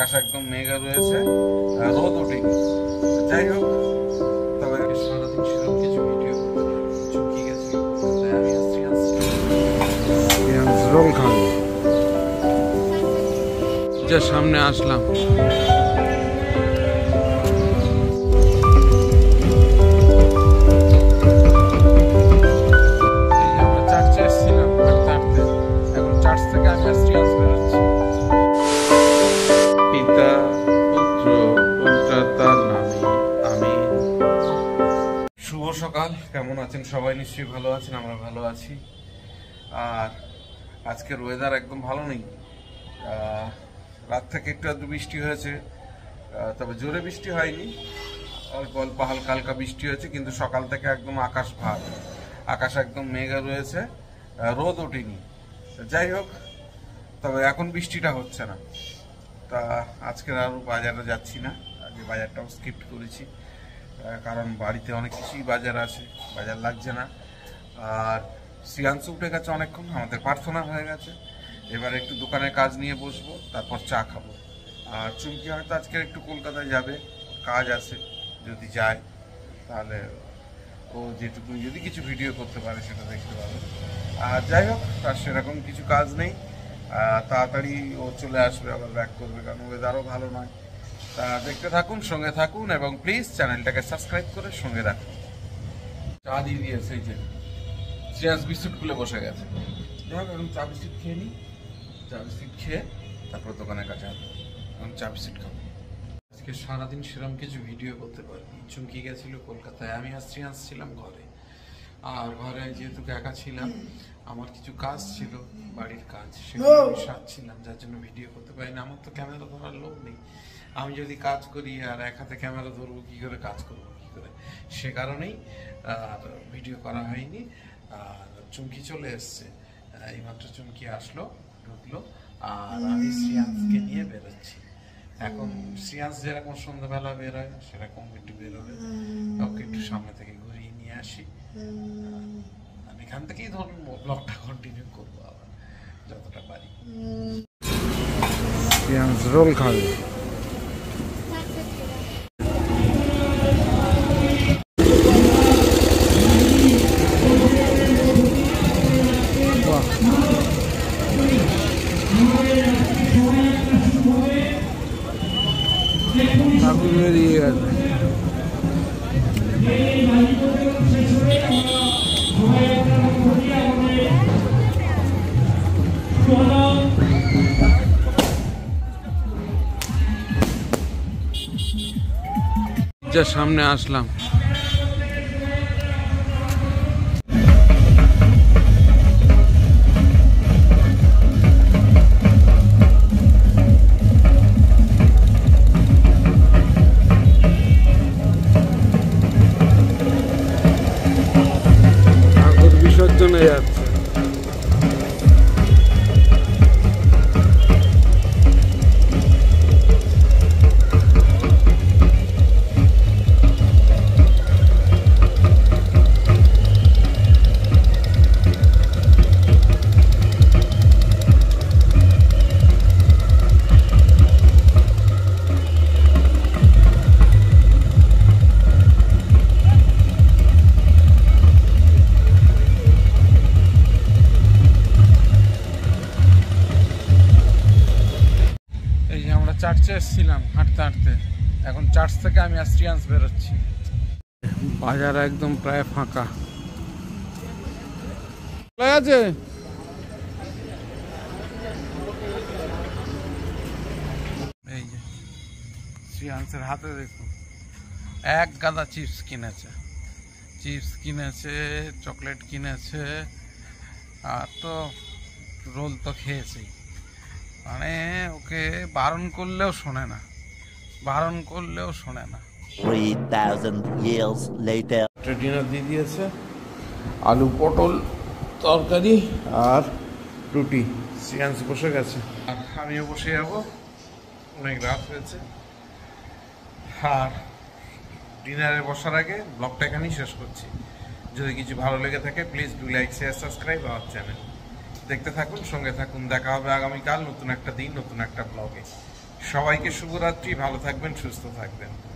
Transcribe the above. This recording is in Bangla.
আকাশ একদম মেঘা রয়েছে, রোদ ওঠেনি। যাই হোক, তবে সারাদিন সেরকম কিছু ভিডিও চুকি গেছি, রোল খান যা সামনে আসলাম। শুভ সকাল, কেমন আছেন সবাই? নিশ্চয়ই ভালো আছেন, আমরা ভালো আছি। আর আজকের ওয়েদার একদম ভালো নেই। রাত থেকে একটু আধটু বৃষ্টি হয়েছে, তবে জোরে বৃষ্টি হয়নি, অল্প অল্প হালকা হালকা বৃষ্টি হয়েছে, কিন্তু সকাল থেকে একদম আকাশ ভার, আকাশ একদম মেঘা রয়েছে, রোদ ওঠেনি। যাই হোক, তবে এখন বৃষ্টিটা হচ্ছে না। তা আজকের আরও বাজারে যাচ্ছি না, আগে বাজারটাও স্কিপ করেছি, কারণ বাড়িতে অনেক কিছুই বাজার আছে, বাজার লাগছে না। আর শ্রিয়াংশু উঠে গেছে অনেকক্ষণ, আমাদের প্রার্থনা হয়ে গেছে, এবার একটু দোকানের কাজ নিয়ে বসবো, তারপর চা খাবো। আর চুমকি হয়তো আজকে একটু কলকাতায় যাবে, কাজ আছে, যদি যায় তাহলে ও যেটুকু যদি কিছু ভিডিও করতে পারে সেটা দেখতে পাবে। আর যাই হোক, তার সেরকম কিছু কাজ নেই, তাড়াতাড়ি ও চলে আসবে, আবার ব্যাক করবে, কারণ ওয়েদারও ভালো নয়। তা দেখতে থাকুন, সঙ্গে থাকুন, এবং প্লিজ চ্যানেলটাকে সাবস্ক্রাইব করে সঙ্গে রাখুন। চা দিয়ে দিয়েছে, এই যে শ্রেয়াস বিস্কুট খুলে বসে গেছে। এখন চা বিস্কুট খেয়ে নিই, চা বিস্কুট খেয়ে তারপর দোকানের কাছে আসবো। এখন চা বিস্কুট খাবো। আজকে সারাদিন সেরকম কিছু ভিডিও করতে পারিনি। চুমকি গেছিল কলকাতায়, আমি আর শ্রেয়াস ছিলাম ঘরে। আর ঘরে যেহেতু একা ছিলাম, আমার কিছু কাজ ছিল, বাড়ির কাজ, সেগুলো আমি সারছিলাম, যার জন্য ভিডিও করতে পারিনি। আমার তো ক্যামেরা ধরার লোক নেই, আমি যদি কাজ করি আর এক হাতে ক্যামেরা ধরবো কী করে, কাজ করবো কী করে, সে কারণেই আর ভিডিও করা হয়নি। আর চুমকি চলে এসছে, এইমাত্র চুমকি আসলো, ঢুকলো, আর আমি শ্রিয়াংশকে নিয়ে বেরোচ্ছি। এখন শ্রিয়াংশ যেরকম সন্ধ্যাবেলা বেরোয় সেরকম একটু বেরোবে, ওকে একটু সামনে থেকে ঘুরিয়ে নিয়ে আসি। আমি এখান থেকেই ধরুন ব্লগটা কন্টিনিউ করবো আবার যতটা পারি। শ্রিয়াংশ রোল খাবে। বেরিয়ে গেছে। যা সামনে আসলাম। বিসর্জনে যাচ্ছে। চার্চে এসেছিলাম হাঁটতে হাঁটতে, এখন চার্চ থেকে আমি আর শ্রিয়াংশ বেরোচ্ছি। বাজার একদম প্রায় ফাঁকা আছে। এই যে শ্রিয়াংশের হাতে দেখুন, এক গাদা চিপস কিনেছে, চকলেট কিনেছে, আর তো রোল তো খেয়েছেই। মানে ওকে বারণ করলেও শোনে না। 3000 years later ডিনার দিয়ে দিয়েছে, আলু পটল তরকারি আর রুটি। শ্রিয়াংশ বসে গেছে, আর আমিও বসে যাবো, অনেক রাত হয়েছে। আর ডিনারে বসার আগে ব্লগটা এখানেই শেষ করছি। যদি কিছু ভালো লেগে থাকে please do like, share, subscribe our channel. দেখতে থাকুন, সঙ্গে থাকুন, দেখা হবে আগামীকাল নতুন একটা দিন, নতুন একটা ব্লগে। সবাইকে শুভরাত্রি, ভালো থাকবেন, সুস্থ থাকবেন।